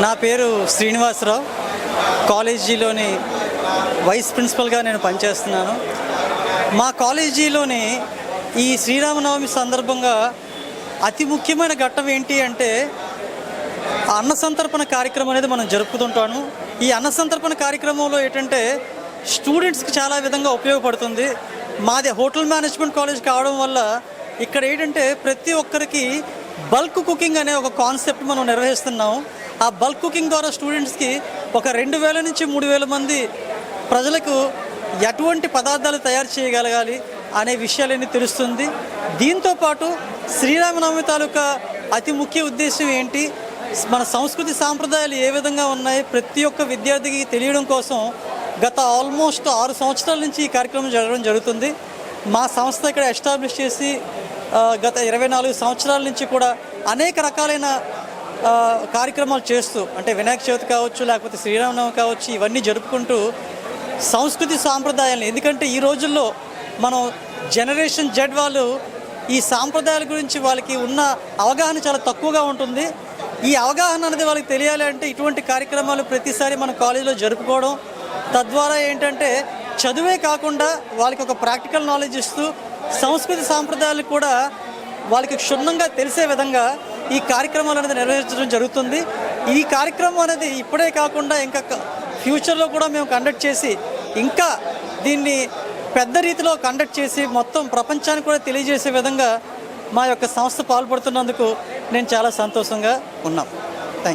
నా పేరు శ్రీనివాసరావు. కాలేజీలోని వైస్ ప్రిన్సిపల్గా నేను పనిచేస్తున్నాను. మా కాలేజీలోని ఈ శ్రీరామనవమి సందర్భంగా అతి ముఖ్యమైన ఘట్టం ఏంటి అంటే అన్న సంతర్పణ కార్యక్రమం అనేది మనం జరుపుకుంటాము. ఈ అన్న సంతర్పణ కార్యక్రమంలో ఏంటంటే స్టూడెంట్స్కి చాలా విధంగా ఉపయోగపడుతుంది. మాది హోటల్ మేనేజ్మెంట్ కాలేజ్ కావడం వల్ల ఇక్కడ ఏంటంటే ప్రతి ఒక్కరికి బల్క్ కుకింగ్ అనే ఒక కాన్సెప్ట్ మనం నిర్వహిస్తున్నాము. ఆ బల్క్ కుకింగ్ ద్వారా స్టూడెంట్స్కి ఒక 2000 నుంచి 3000 మంది ప్రజలకు ఎటువంటి పదార్థాలు తయారు చేయగలగాలి అనే విషయాలన్నీ తెలుస్తుంది. దీంతోపాటు శ్రీరామనవమి తాలూకా అతి ముఖ్య ఉద్దేశం ఏంటి, మన సంస్కృతి సాంప్రదాయాలు ఏ విధంగా ఉన్నాయి ప్రతి ఒక్క విద్యార్థికి తెలియడం కోసం గత ఆల్మోస్ట్ 6 సంవత్సరాల నుంచి ఈ కార్యక్రమం జరగడం జరుగుతుంది. మా సంస్థ ఇక్కడ ఎస్టాబ్లిష్ చేసి గత 24 సంవత్సరాల నుంచి కూడా అనేక రకాలైన కార్యక్రమాలు చేస్తూ, అంటే వినాయక చవితి కావచ్చు, లేకపోతే శ్రీరామనవమి కావచ్చు, ఇవన్నీ జరుపుకుంటూ సంస్కృతి సాంప్రదాయాలను, ఎందుకంటే ఈ రోజుల్లో మనం జనరేషన్ జెడ్ వాళ్ళు ఈ సాంప్రదాయాల గురించి వాళ్ళకి ఉన్న అవగాహన చాలా తక్కువగా ఉంటుంది. ఈ అవగాహన అనేది వాళ్ళకి తెలియాలి అంటే ఇటువంటి కార్యక్రమాలు ప్రతిసారి మన కాలేజీలో జరుపుకోవడం, తద్వారా ఏంటంటే చదువే కాకుండా వాళ్ళకి ఒక ప్రాక్టికల్ నాలెడ్జ్ ఇస్తూ సంస్కృతి సాంప్రదాయాలు కూడా వాళ్ళకి క్షుణ్ణంగా తెలిసే విధంగా ఈ కార్యక్రమాలు అనేది నిర్వహించడం జరుగుతుంది. ఈ కార్యక్రమం అనేది ఇప్పుడే కాకుండా ఇంకా ఫ్యూచర్లో కూడా మేము కండక్ట్ చేసి ఇంకా దీన్ని పెద్ద రీతిలో కండక్ట్ చేసి మొత్తం ప్రపంచానికి కూడా తెలియజేసే విధంగా మా యొక్క సంస్థ పాల్పడుతున్నందుకు నేను చాలా సంతోషంగా ఉన్నాం.